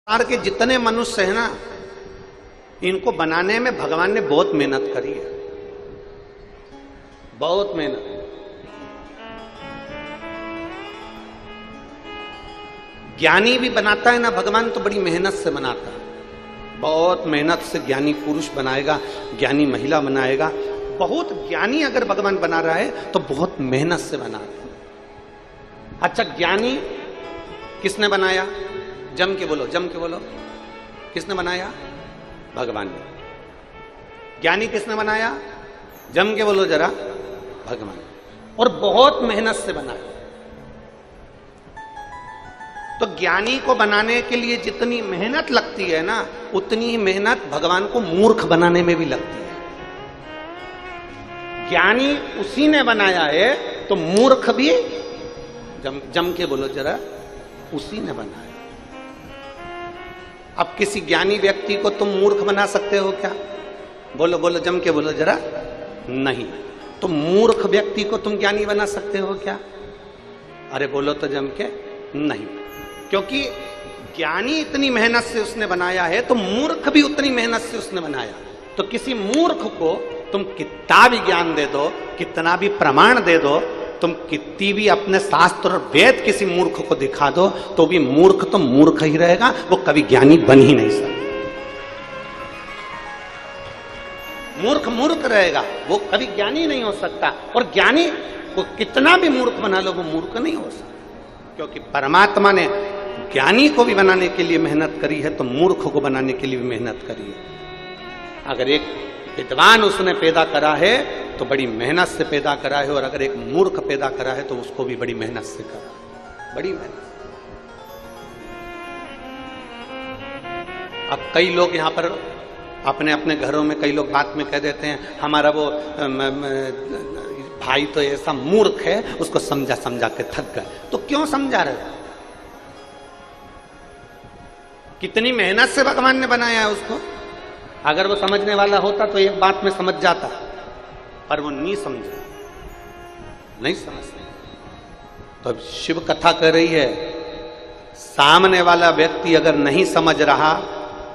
संसार के जितने मनुष्य हैं ना, इनको बनाने में भगवान ने बहुत मेहनत करी है, बहुत मेहनत। ज्ञानी भी बनाता है ना भगवान, तो बड़ी मेहनत से बनाता है, बहुत मेहनत से ज्ञानी पुरुष बनाएगा, ज्ञानी महिला बनाएगा। बहुत ज्ञानी अगर भगवान बना रहा है तो बहुत मेहनत से बना रहा है। अच्छा, ज्ञानी किसने बनाया? जम के बोलो, जम के बोलो, किसने बनाया? भगवान ने। ज्ञानी किसने बनाया? जम के बोलो जरा, भगवान। और बहुत मेहनत से बनाया। तो ज्ञानी को बनाने के लिए जितनी मेहनत लगती है ना, उतनी ही मेहनत भगवान को मूर्ख बनाने में भी लगती है। ज्ञानी उसी ने बनाया है, तो मूर्ख भी जम के बोलो जरा, उसी ने बनाया। अब किसी ज्ञानी व्यक्ति को तुम मूर्ख बना सकते हो क्या? बोलो बोलो, जम के बोलो जरा, नहीं। तो मूर्ख व्यक्ति को तुम ज्ञानी बना सकते हो क्या? अरे बोलो तो जम के, नहीं। क्योंकि ज्ञानी इतनी मेहनत से उसने बनाया है, तो मूर्ख भी उतनी मेहनत से उसने बनाया। तो किसी मूर्ख को तुम कितना भी ज्ञान दे दो, कितना भी प्रमाण दे दो, तुम कितनी भी अपने शास्त्र और वेद किसी मूर्ख को दिखा दो, तो भी मूर्ख तो मूर्ख ही रहेगा, वो कभी ज्ञानी बन ही नहीं सकता। मूर्ख मूर्ख रहेगा, वो कभी ज्ञानी नहीं हो सकता। और ज्ञानी को कितना भी मूर्ख बना लो, वो मूर्ख नहीं हो सकता। क्योंकि परमात्मा ने ज्ञानी को भी बनाने के लिए मेहनत करी है, तो मूर्ख को बनाने के लिए भी मेहनत करी है। अगर एक विद्वान उसने पैदा करा है तो बड़ी मेहनत से पैदा करा है, और अगर एक मूर्ख पैदा करा है तो उसको भी बड़ी मेहनत से करा, बड़ी मेहनत। अब कई लोग यहां पर अपने अपने घरों में कई लोग बात में कह देते हैं, हमारा वो भाई तो ऐसा मूर्ख है, उसको समझा समझा के थक गए। तो क्यों समझा रहे हो? कितनी मेहनत से भगवान ने बनाया है उसको। अगर वो समझने वाला होता तो एक बात में समझ जाता, पर वो नहीं समझा, नहीं समझता। तो अब शिव कथा कर रही है, सामने वाला व्यक्ति अगर नहीं समझ रहा,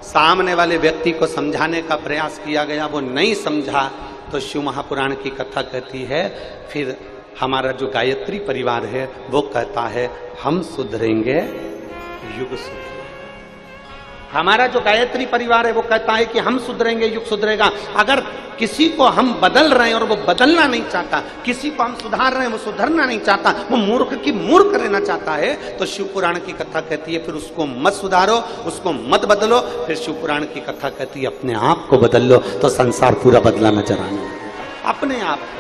सामने वाले व्यक्ति को समझाने का प्रयास किया गया, वो नहीं समझा, तो शिव महापुराण की कथा कहती है, फिर हमारा जो गायत्री परिवार है वो कहता है हम सुधरेंगे युग सुधरेगा। हमारा जो गायत्री परिवार है वो कहता है कि हम सुधरेंगे युग सुधरेगा। अगर किसी को हम बदल रहे हैं और वो बदलना नहीं चाहता, किसी को हम सुधार रहे हैं वो सुधरना नहीं चाहता, वो मूर्ख की मूर्ख रहना चाहता है, तो शिव पुराण की कथा कहती है फिर उसको मत सुधारो, उसको मत बदलो। फिर शिव पुराण की कथा कहती है अपने आप को बदल लो, तो संसार पूरा बदला नजर आने लगेगा। अपने आप को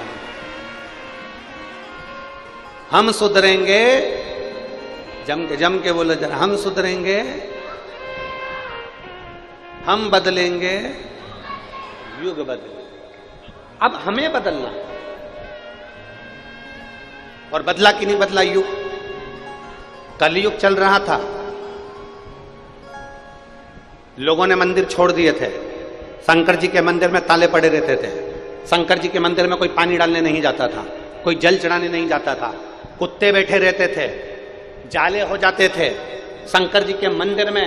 हम सुधरेंगे, जम के बोलो जरा, हम सुधरेंगे, हम बदलेंगे, युग बदलेंगे। अब हमें बदलना, और बदला कि नहीं बदला युग? कलयुग चल रहा था, लोगों ने मंदिर छोड़ दिए थे, शंकर जी के मंदिर में ताले पड़े रहते थे, शंकर जी के मंदिर में कोई पानी डालने नहीं जाता था, कोई जल चढ़ाने नहीं जाता था, कुत्ते बैठे रहते थे, जाले हो जाते थे, शंकर जी के मंदिर में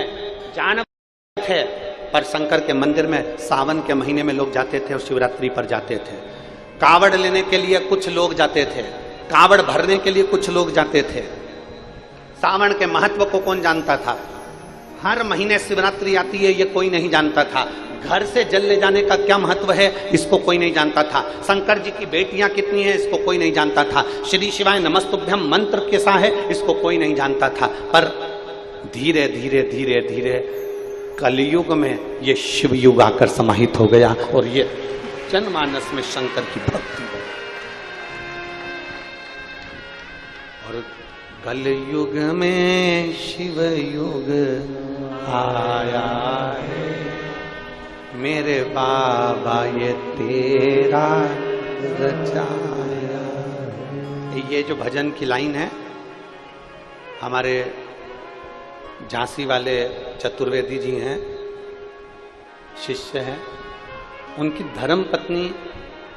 जानवर थे। पर शंकर के मंदिर में सावन के महीने में लोग जाते थे और शिवरात्रि पर जाते थे। कावड़ लेने के लिए कुछ लोग जाते थे, कावड़ भरने के लिए कुछ लोग जाते थे। सावन के महत्व को कौन जानता था? हर महीने शिवरात्रि आती है, ये कोई नहीं जानता था। घर से जल ले जाने का क्या महत्व है, इसको कोई नहीं जानता था। शंकर जी की बेटियां कितनी हैं, इसको कोई नहीं जानता था। श्री शिवाय नमस्तुभ्यम मंत्र कैसा है, इसको कोई नहीं जानता था। पर धीरे धीरे धीरे धीरे कलयुग में ये शिव युग आकर समाहित हो गया, और ये जनमानस में शंकर की भक्ति हो। और कलयुग में शिव युग आया है, मेरे बाबा ये तेरा रचाया। ये जो भजन की लाइन है, हमारे झांसी वाले चतुर्वेदी जी हैं, शिष्य हैं, उनकी धर्म पत्नी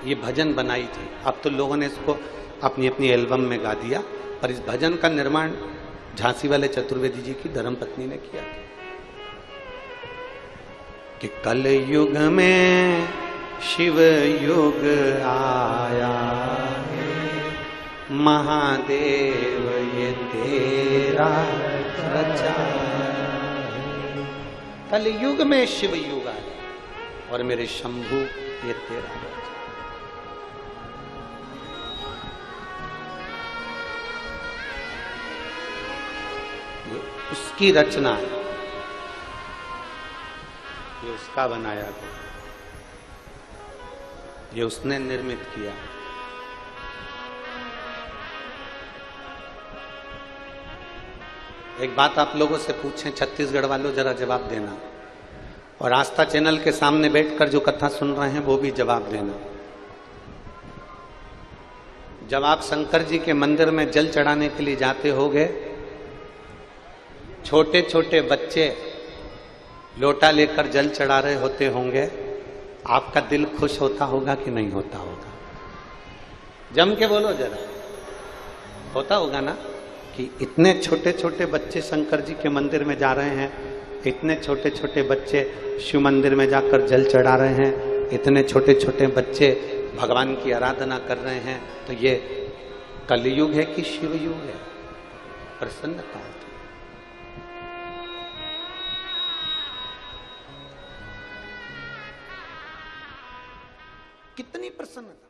ये भजन बनाई थी। अब तो लोगों ने इसको अपनी अपनी एल्बम में गा दिया, पर इस भजन का निर्माण झांसी वाले चतुर्वेदी जी की धर्मपत्नी ने किया था। कि कल युग में शिव युग आया है, महादेव ये तेरा रचा है। कल युग में शिव युग आया और मेरे शंभु ये तेरा रचा। ये उसकी रचना है, ये उसका बनाया था, ये उसने निर्मित किया। एक बात आप लोगों से पूछें, छत्तीसगढ़ वालों जरा जवाब देना, और आस्था चैनल के सामने बैठकर जो कथा सुन रहे हैं वो भी जवाब देना। जब आप शंकर जी के मंदिर में जल चढ़ाने के लिए जाते होगे, छोटे छोटे बच्चे लोटा लेकर जल चढ़ा रहे होते होंगे, आपका दिल खुश होता होगा कि नहीं होता होगा? जम के बोलो जरा, होता होगा ना कि इतने छोटे छोटे बच्चे शंकर जी के मंदिर में जा रहे हैं, इतने छोटे छोटे बच्चे शिव मंदिर में जाकर जल चढ़ा रहे हैं, इतने छोटे छोटे बच्चे भगवान की आराधना कर रहे हैं। तो ये कलयुग है कि शिव युग है? प्रसन्नता होती। कितनी प्रसन्नता।